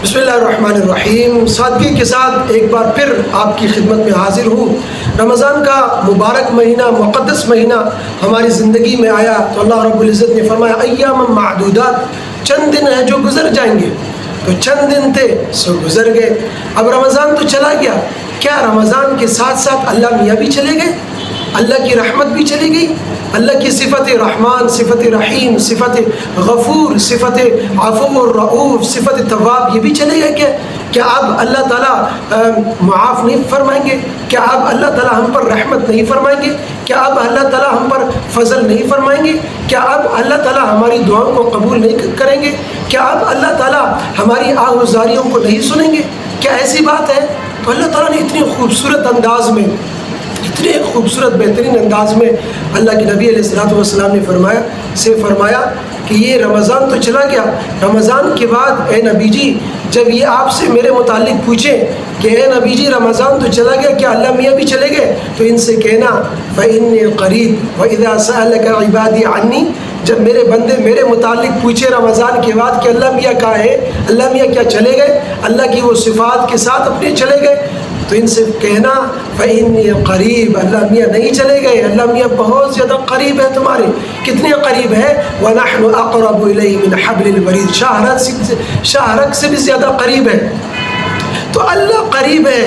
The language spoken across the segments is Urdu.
بسم اللہ الرحمن الرحیم۔ سادگی کے ساتھ ایک بار پھر آپ کی خدمت میں حاضر ہوں۔ رمضان کا مبارک مہینہ، مقدس مہینہ ہماری زندگی میں آیا تو اللہ رب العزت نے فرمایا ایام معدودات، چند دن ہیں جو گزر جائیں گے۔ تو چند دن تھے سو گزر گئے۔ اب رمضان تو چلا گیا، کیا رمضان کے ساتھ ساتھ اللہ میاں بھی چلے گئے؟ اللہ کی رحمت بھی چلی گئی؟ اللہ کی صفت رحمان، صفت رحیم، صفت غفور، صفت عفو الرؤوف، صفت تواب، یہ بھی چلے گئے؟ کیا اب اللہ تعالیٰ معاف نہیں فرمائیں گے؟ کیا اب اللہ تعالیٰ ہم پر رحمت نہیں فرمائیں گے؟ کیا اب اللہ تعالیٰ ہم پر فضل نہیں فرمائیں گے؟ کیا اب اللہ تعالیٰ ہماری دعاؤں کو قبول نہیں کریں گے؟ کیا اب اللہ تعالیٰ ہماری آہوزاریوں کو نہیں سنیں گے؟ کیا ایسی بات ہے؟ تو اللہ تعالیٰ نے اتنی خوبصورت انداز میں، اتنے خوبصورت بہترین انداز میں اللہ کے نبی علیہ السلام نے فرمایا کہ یہ رمضان تو چلا گیا، رمضان کے بعد اے نبی جی جب یہ آپ سے میرے متعلق پوچھیں کہ اے نبی جی رمضان تو چلا گیا، کیا اللہ میاں بھی چلے گئے؟ تو ان سے کہنا فَإِنِّي قَرِيبٌ وَإِذَا سَأَلَكَ عِبَادِي عَنِّي، جب میرے بندے میرے متعلق پوچھے رمضان کے بعد کہ اللہ میاں کہاں ہے، اللہ میاں کیا چلے گئے، اللہ کی وہ صفات کے ساتھ اپنے چلے گئے، تو ان سے کہنا فَإِنِّي قَرِيبٌ، اللہ میاں نہیں چلے گئے، اللہ میاں بہت زیادہ قریب ہے تمہارے۔ کتنے قریب ہے؟ وَنَحْنُ أَقْرَبُ إِلَيْهِ مِنْ حَبْلِ الْوَرِيدِ، شاہرگ سے بھی زیادہ قریب ہے۔ تو اللہ قریب ہے،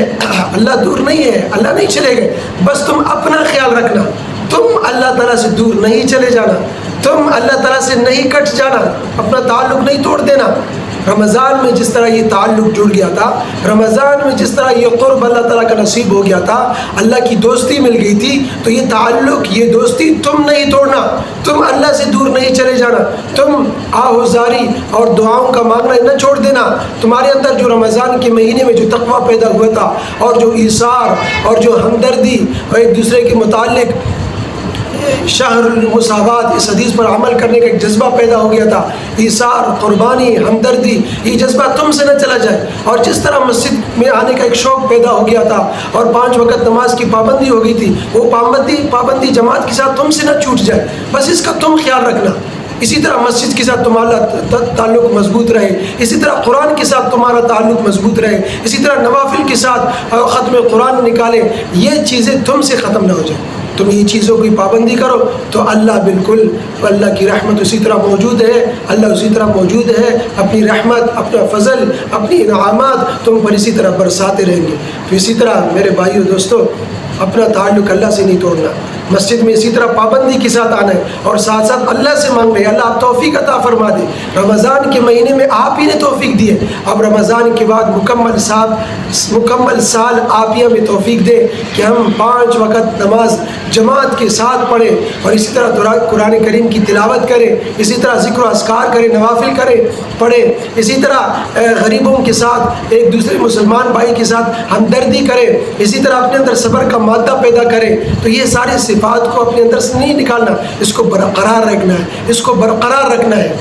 اللہ دور نہیں ہے، اللہ نہیں چلے گئے۔ بس تم اپنا خیال رکھنا، تم اللہ تعالیٰ سے دور نہیں چلے جانا، تم اللہ تعالیٰ سے نہیں کٹ جانا، اپنا تعلق نہیں توڑ دینا۔ رمضان میں جس طرح یہ تعلق جڑ گیا تھا، رمضان میں جس طرح یہ قرب اللہ تعالیٰ کا نصیب ہو گیا تھا، اللہ کی دوستی مل گئی تھی، تو یہ تعلق، یہ دوستی تم نہیں توڑنا، تم اللہ سے دور نہیں چلے جانا، تم آہوزاری اور دعاؤں کا مانگنا نہ چھوڑ دینا۔ تمہارے اندر جو رمضان کے مہینے میں جو تقویٰ پیدا ہوا تھا اور جو ایثار اور جو ہمدردی اور ایک دوسرے کے متعلق شہر المساوات، اس حدیث پر عمل کرنے کا ایک جذبہ پیدا ہو گیا تھا، ایثار، قربانی، ہمدردی، یہ جذبہ تم سے نہ چلا جائے۔ اور جس طرح مسجد میں آنے کا ایک شوق پیدا ہو گیا تھا اور 5 وقت نماز کی پابندی ہو گئی تھی، وہ پابندی جماعت کے ساتھ تم سے نہ چھوٹ جائے، بس اس کا تم خیال رکھنا۔ اسی طرح مسجد کے ساتھ تمہارا تعلق مضبوط رہے، اسی طرح قرآن کے ساتھ تمہارا تعلق مضبوط رہے، اسی طرح نوافل کے ساتھ ختم قرآن نکالے، یہ چیزیں تم سے ختم نہ ہو جائیں۔ تم یہ چیزوں کی پابندی کرو تو اللہ بالکل، اللہ کی رحمت اسی طرح موجود ہے، اللہ اسی طرح موجود ہے، اپنی رحمت، اپنا فضل، اپنی انعامات تم پر اسی طرح برساتے رہیں گے۔ تو اسی طرح میرے بھائیو دوستو، اپنا تعلق اللہ سے نہیں توڑنا، مسجد میں اسی طرح پابندی کے ساتھ آنا ہے اور ساتھ ساتھ اللہ سے مانگنا ہے، اللہ آپ توفیق عطا فرما دے۔ رمضان کے مہینے میں آپ ہی نے توفیق دی ہے، اب رمضان کے بعد مکمل سال آپ ہی ہمیں توفیق دے کہ ہم 5 وقت نماز جماعت کے ساتھ پڑھیں اور اسی طرح قرآن کریم کی تلاوت کریں، اسی طرح ذکر و اذکار کریں، نوافل کریں، پڑھیں، اسی طرح غریبوں کے ساتھ، ایک دوسرے مسلمان بھائی کے ساتھ ہمدردی کریں، اسی طرح اپنے اندر صبر کا مادہ پیدا کریں۔ تو یہ ساری صفات کو اپنے اندر سے نہیں نکالنا، اس کو برقرار رکھنا ہے، اس کو برقرار رکھنا ہے۔